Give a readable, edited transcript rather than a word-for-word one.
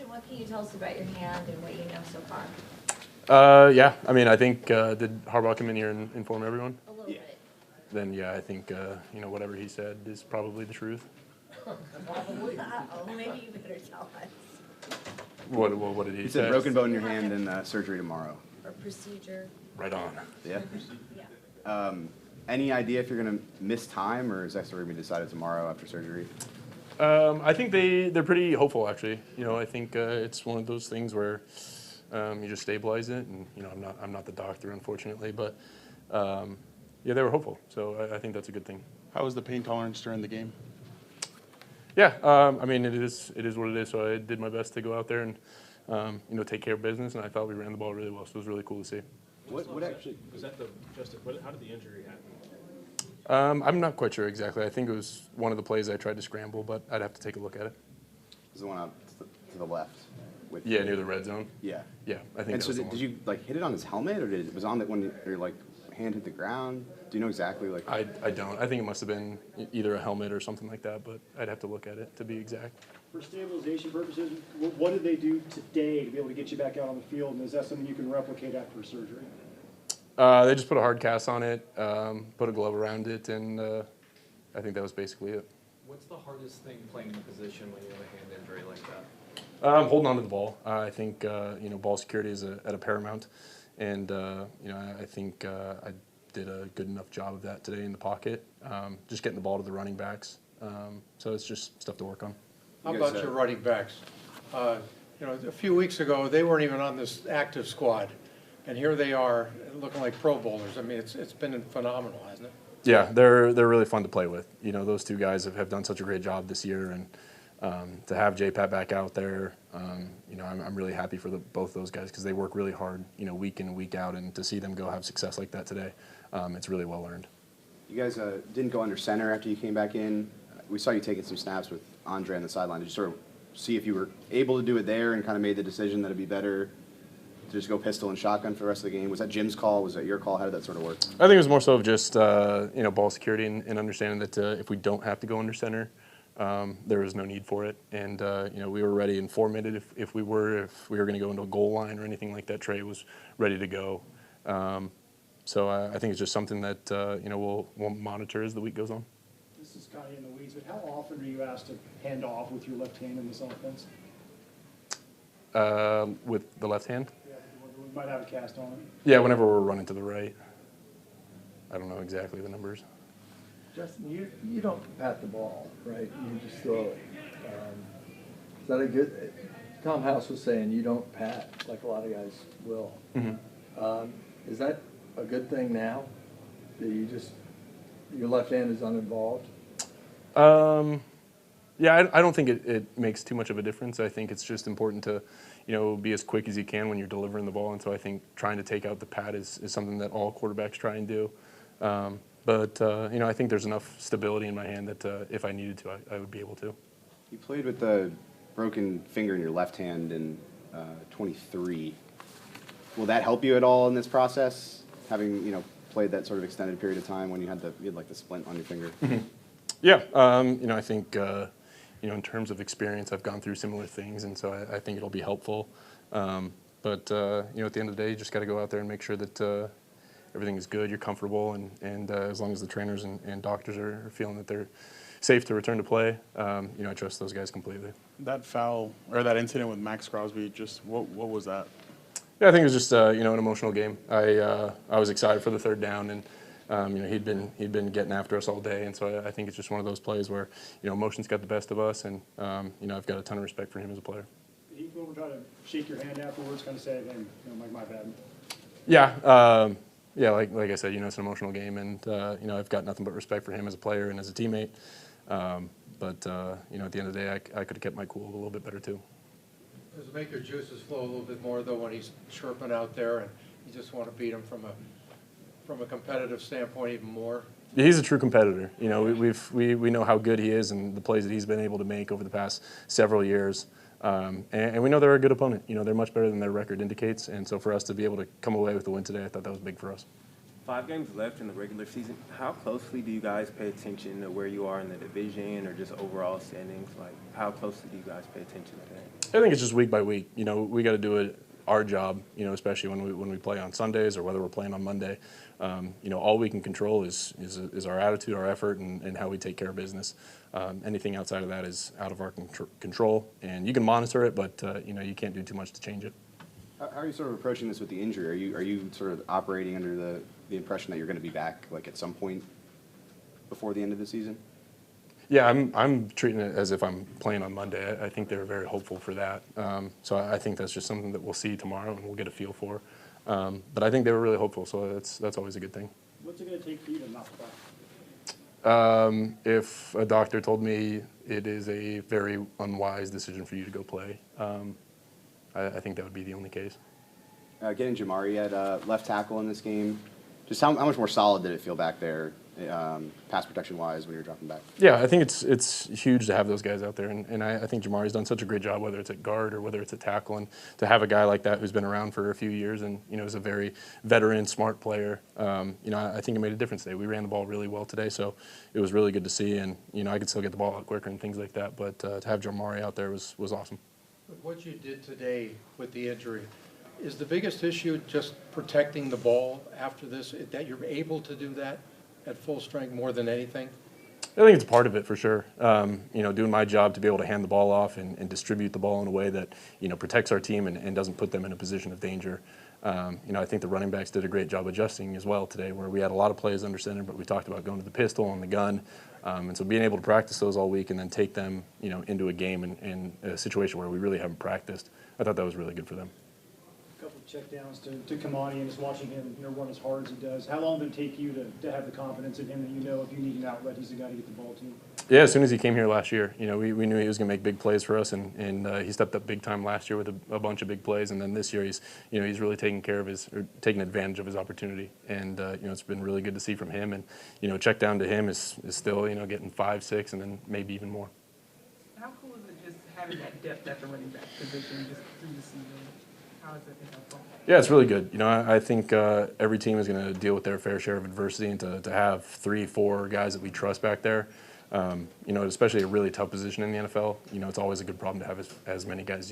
what can you tell us about your hand and what you know so far? Yeah, I mean, I think, did Harbaugh come in here and inform everyone? A little bit. Then, yeah, I think, you know, whatever he said is probably the truth. Probably. Uh-oh, maybe you better tell us. What did he say? He said broken bone in your hand and surgery tomorrow. Or procedure. Right on. Yeah. Yeah. Any idea if you're going to miss time, or is that sort of going to be decided tomorrow after surgery? I think they're pretty hopeful, actually. You know, I think it's one of those things where you just stabilize it, and you know, I'm not the doctor, unfortunately, but yeah, they were hopeful, so I think that's a good thing. How was the pain tolerance during the game? Yeah, I mean, it is what it is. So I did my best to go out there and you know, take care of business, and I thought we ran the ball really well. So it was really cool to see. What actually was that? How did the injury happen? I'm not quite sure exactly. I think it was one of the plays I tried to scramble, but I'd have to take a look at it. Was the one out to the left? Yeah, near the red zone. Yeah. Yeah, I think. And so did you like hit it on his helmet, or was it on that when your like hand hit the ground? Do you know exactly like? I don't. I think it must have been either a helmet or something like that, but I'd have to look at it to be exact. For stabilization purposes, what did they do today to be able to get you back out on the field, and is that something you can replicate after surgery? They just put a hard cast on it, put a glove around it, and I think that was basically it. What's the hardest thing playing the position when you have a hand injury like that? Holding on to the ball. I think you know, ball security is at a paramount, and you know, I think I did a good enough job of that today in the pocket. Just getting the ball to the running backs. So it's just stuff to work on. How about your running backs? You know, a few weeks ago they weren't even on this active squad, and here they are looking like Pro Bowlers. I mean, it's been phenomenal, hasn't it? Yeah, they're really fun to play with. You know, those two guys have done such a great job this year, and to have J-Pat back out there, you know, I'm really happy for both those guys because they work really hard, you know, week in and week out, and to see them go have success like that today, it's really well earned. You guys didn't go under center after you came back in. We saw you taking some snaps with Andre on the sideline. Did you sort of see if you were able to do it there and kind of made the decision that it'd be better to just go pistol and shotgun for the rest of the game? Was that Jim's call? Was that your call? How did that sort of work? I think it was more so of just you know, ball security and understanding that if we don't have to go under center, there was no need for it, and you know, we were ready and formatted if we were going to go into a goal line or anything like that. Trey was ready to go, so I think it's just something that you know, we'll monitor as the week goes on. This is kind of in the weeds, but how often are you asked to hand off with your left hand in this offense? With the left hand? Yeah, we might have a cast on it. Yeah, whenever we're running to the right. I don't know exactly the numbers. Justin, you don't pat the ball, right? You just throw it. Is that a good? Tom House was saying you don't pat like a lot of guys will. Mm-hmm. Is that a good thing now? That you just your left hand is uninvolved? Yeah, I don't think it makes too much of a difference. I think it's just important to, you know, be as quick as you can when you're delivering the ball. And so I think trying to take out the pad is something that all quarterbacks try and do. But you know, I think there's enough stability in my hand that if I needed to, I would be able to. You played with the broken finger in your left hand in 23. Will that help you at all in this process, having, you know, played that sort of extended period of time when you had like the splint on your finger? Mm-hmm. Yeah, you know, I think you know, in terms of experience, I've gone through similar things, and so I think it'll be helpful. But you know, at the end of the day, you just got to go out there and make sure that everything is good, you're comfortable, and as long as the trainers and doctors are feeling that they're safe to return to play, you know, I trust those guys completely. That foul or that incident with Max Crosby, just what was that? Yeah, I think it was just you know, an emotional game. I was excited for the third down, and you know, he'd been getting after us all day, and so I think it's just one of those plays where, you know, emotions got the best of us, and you know, I've got a ton of respect for him as a player. Did he go over try to shake your hand afterwards, kind of say, "Hey, you know, my bad"? Yeah, yeah, like I said, you know, it's an emotional game, and you know, I've got nothing but respect for him as a player and as a teammate. But you know, at the end of the day, I could have kept my cool a little bit better too. Does it make your juices flow a little bit more though when he's chirping out there and you just want to beat him from a competitive standpoint even more? He's a true competitor. You know, we know how good he is and the plays that he's been able to make over the past several years. And we know they're a good opponent. You know, they're much better than their record indicates. And so for us to be able to come away with the win today, I thought that was big for us. 5 games left in the regular season. How closely do you guys pay attention to where you are in the division or just overall standings? Like, how closely do you guys pay attention to that? I think it's just week by week. You know, we got to do it our job. You know, especially when we play on Sundays or whether we're playing on Monday. You know, all we can control is our attitude, our effort, and how we take care of business. Anything outside of that is out of our control, and you can monitor it, but you know, you can't do too much to change it. How are you sort of approaching this with the injury? Are you sort of operating under the impression that you're going to be back like at some point before the end of the season? Yeah, I'm treating it as if I'm playing on Monday. I think they're very hopeful for that. So I think that's just something that we'll see tomorrow and we'll get a feel for. But I think they were really hopeful, so that's always a good thing. What's it going to take for you to not play? If a doctor told me it is a very unwise decision for you to go play, I think that would be the only case. Getting Jamari at left tackle in this game, just how much more solid did it feel back there, pass protection-wise, when you were dropping back? Yeah, I think it's huge to have those guys out there, and I think Jamari's done such a great job, whether it's at guard or whether it's at tackle, and to have a guy like that who's been around for a few years and, you know, is a very veteran, smart player, you know, I think it made a difference today. We ran the ball really well today, so it was really good to see, and, you know, I could still get the ball out quicker and things like that, but to have Jamari out there was awesome. What you did today with the injury, is the biggest issue just protecting the ball after this, that you're able to do that at full strength more than anything? I think it's part of it for sure. You know, doing my job to be able to hand the ball off and distribute the ball in a way that, you know, protects our team and doesn't put them in a position of danger. You know, I think the running backs did a great job adjusting as well today, where we had a lot of plays under center, but we talked about going to the pistol and the gun. And so being able to practice those all week and then take them, you know, into a game in a situation where we really haven't practiced, I thought that was really good for them. A couple of checkdowns to Kamani and just watching him, you know, run as hard as he does. How long did it take you to have the confidence in him that you know if you need an outlet, he's the guy to get the ball to? Yeah, as soon as he came here last year, you know, we knew he was going to make big plays for us, and he stepped up big time last year with a bunch of big plays, and then this year he's really taking advantage of his opportunity, and you know, it's been really good to see from him, and you know, check down to him is still, you know, getting 5, 6, and then maybe even more. How cool is it just having that depth at the running back position just through the season? How is it helpful? Yeah, it's really good. You know, I think every team is going to deal with their fair share of adversity, and to have 3, 4 guys that we trust back there, you know, especially a really tough position in the NFL, you know, it's always a good problem to have as many guys